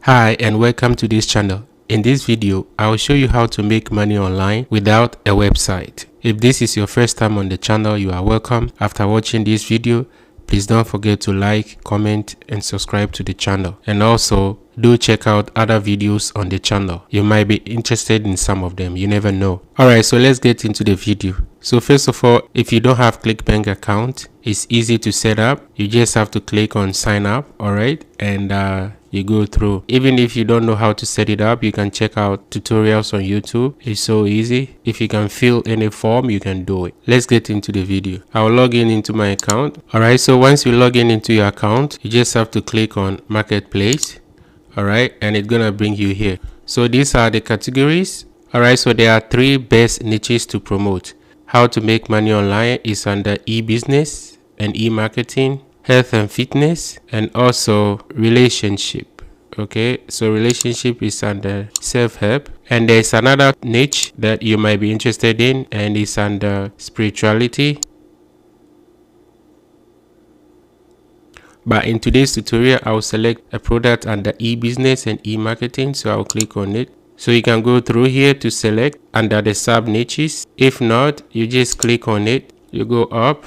Hi and welcome to this channel. In this video, I will show you how to make money online without a website. If this is your first time on the channel, you are welcome. After watching this video, please don't forget to like, comment and subscribe to the channel. And also, do check out other videos on the channel. You might be interested in some of them, you never know. Alright, so let's get into the video. So first of all, if you don't have Clickbank account, it's easy to set up. You just have to click on sign up, alright, and you go through. Even if you don't know how to set it up, you can check out tutorials on YouTube. It's so easy. If you can fill any form, you can do it. Let's get into the video. I'll log in into my account. Alright, so once you log in into your account, you just have to click on Marketplace. Alright, and it's gonna bring you here. So these are the categories. Alright, so there are 3 best niches to promote. How to make money online is under e-business and e-marketing, health and fitness, and also relationship. Okay, so relationship is under self-help, and there's another niche that you might be interested in, and it's under spirituality. But in today's tutorial, I'll select a product under e-business and e-marketing, so I'll click on it. So you can go through here to select under the sub niches. If not, you just click on it, you go up,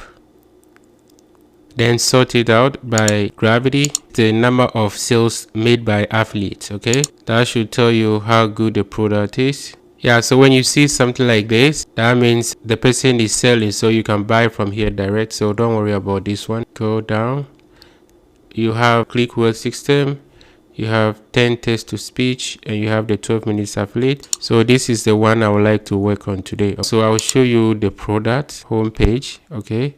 then sort it out by gravity, the number of sales made by affiliates. Okay, that should tell you how good the product is. Yeah, so when you see something like this, that means the person is selling, so you can buy from here direct. So don't worry about this one. Go down, you have click word system, you have 10 text to speech, and you have the 12 minutes affiliate. So this is the one I would like to work on today. So I will show you the product homepage. Okay,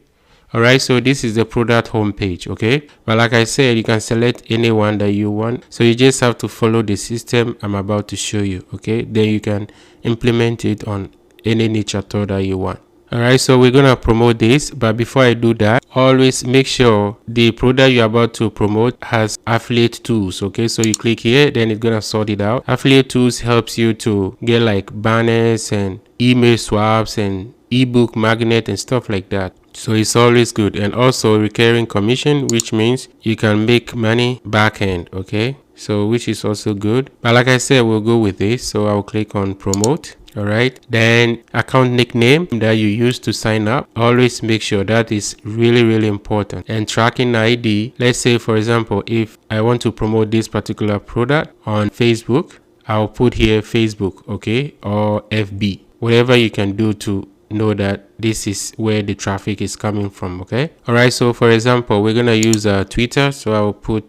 alright, so this is the product homepage. Okay, but like I said, you can select any one that you want, so you just have to follow the system I'm about to show you. Okay, then you can implement it on any niche at all that you want. Alright, so we're gonna promote this, but before I do that, always make sure the product you're about to promote has affiliate tools. Okay, so you click here, then it's gonna sort it out. Affiliate tools helps you to get like banners and email swaps and ebook magnet and stuff like that. So it's always good. And also recurring commission, which means you can make money back end. Okay, so which is also good, but like I said, we'll go with this. So I'll click on promote. All right, then account nickname that you use to sign up, always make sure that is really important. And tracking ID, let's say for example, if I want to promote this particular product on Facebook, I'll put here Facebook, okay, or FB, whatever you can do to know that this is where the traffic is coming from. Okay, all right, so for example, we're gonna use Twitter, so I'll put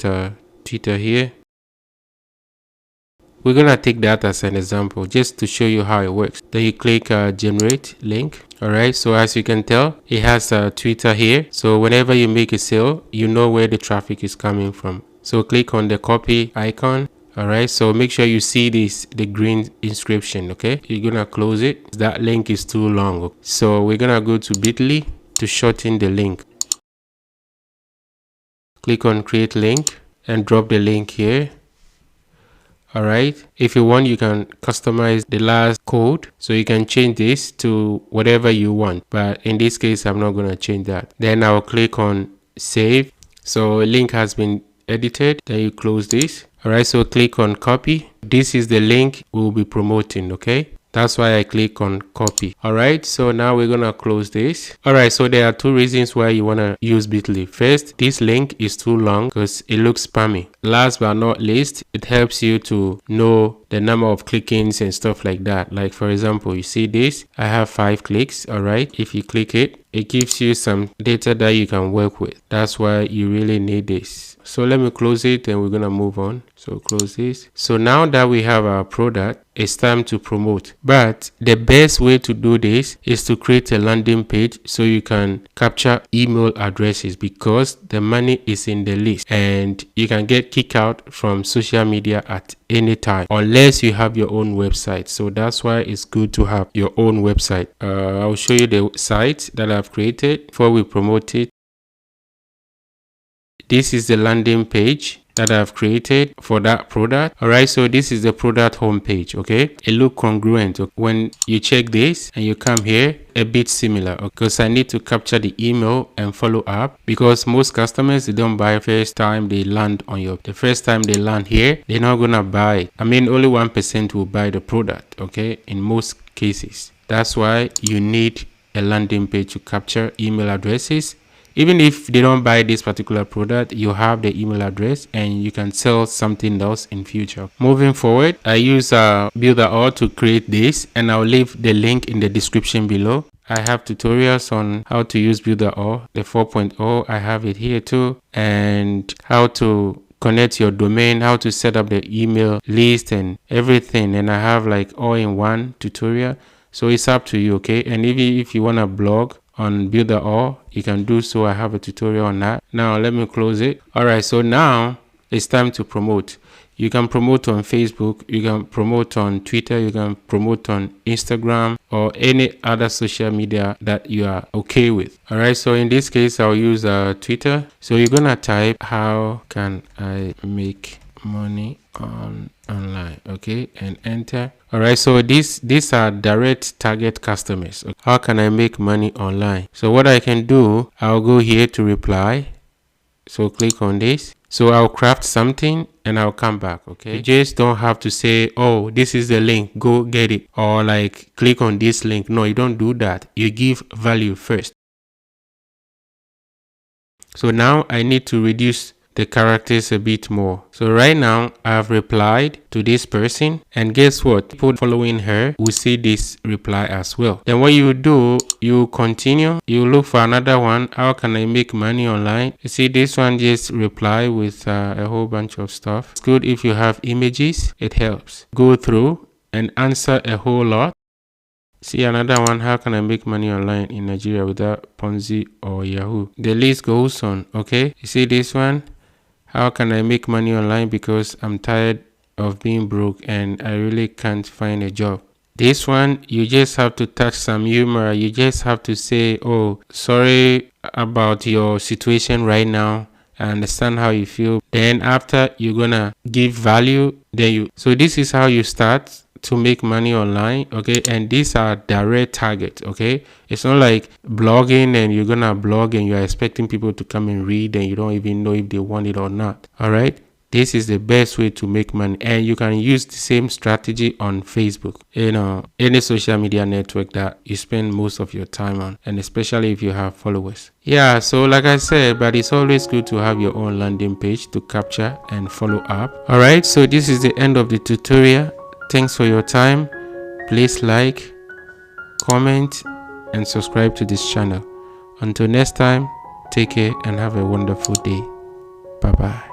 Twitter here. We're gonna take that as an example just to show you how it works. Then you click generate link. All right, so as you can tell, it has Twitter here, so whenever you make a sale, you know where the traffic is coming from. So click on the copy icon. All right, so make sure you see the green inscription. Okay, you're gonna close it. That link is too long, so we're gonna go to bit.ly to shorten the link. Click on create link and drop the link here. All right, if you want, you can customize the last code, so you can change this to whatever you want, but in this case I'm not going to change that. Then I'll click on save. So a link has been edited, then you close this. All right, so click on copy. This is the link we'll be promoting. Okay, that's why I click on copy. All right, so now we're gonna close this. All right, so there are 2 reasons why you want to use bit.ly. First, this link is too long because it looks spammy. Last but not least, it helps you to know the number of clickings and stuff like that. Like for example, you see this, I have 5 clicks. All right, if you click it, it gives you some data that you can work with. That's why you really need this. So let me close it and we're gonna move on. So close this. So now that we have our product, it's time to promote. But the best way to do this is to create a landing page so you can capture email addresses, because the money is in the list and you can get kicked out from social media at any time unless you have your own website. So that's why it's good to have your own website. I'll show you the site that I've created before we promote it. This is the landing page. that I've created for that product. All right, so this is the product homepage. Okay, it look congruent. When you check this and you come here, a bit similar, because I need to capture the email and follow up, because most customers, they don't buy first time they land on the first time they land here, they're not gonna buy. I mean, only 1% will buy the product. Okay, in most cases. That's why you need a landing page to capture email addresses. Even if they don't buy this particular product, you have the email address and you can sell something else in future. Moving forward, I use Builder to create this, and I'll leave the link in the description below. I have tutorials on how to use Builder, the 4.0. I have it here too, and how to connect your domain, how to set up the email list and everything. And I have like all-in-one tutorial. So it's up to you, okay? And if you want to blog on Builder, you can do so. I have a tutorial on that. Now let me close it. All right, so now it's time to promote. You can promote on Facebook, you can promote on Twitter, you can promote on Instagram, or any other social media that you are okay with. All right, so in this case, I'll use Twitter. So you're gonna type, how can I make money online? Okay, and enter. All right, so these are direct target customers. How can I make money online? So what I can do, I'll go here to reply. So click on this. So I'll craft something and I'll come back. Okay, you just don't have to say, oh, this is the link, go get it, or like click on this link. No, you don't do that. You give value first. So now I need to reduce the characters a bit more. So right now I've replied to this person, and guess what? People following her will see this reply as well. Then what you do, you continue, you look for another one. How can I make money online? You see this one, just reply with a whole bunch of stuff. It's good if you have images, it helps. Go through and answer a whole lot. See another one, how can I make money online in Nigeria without Ponzi or Yahoo? The list goes on. Okay, you see this one, how can I make money online because I'm tired of being broke and I really can't find a job. This one, you just have to touch some humor. You just have to say, oh, sorry about your situation right now, I understand how you feel. Then after, you're gonna give value. So this is how you start to make money online. Okay, and these are direct targets. Okay, it's not like blogging and you're gonna blog and you're expecting people to come and read and you don't even know if they want it or not. All right, this is the best way to make money, and you can use the same strategy on Facebook, any social media network that you spend most of your time on, and especially if you have followers. Yeah, so like I said, but it's always good to have your own landing page to capture and follow up. All right, so this is the end of the tutorial. Thanks for your time. Please like, comment, and subscribe to this channel. Until next time, take care and have a wonderful day. Bye bye.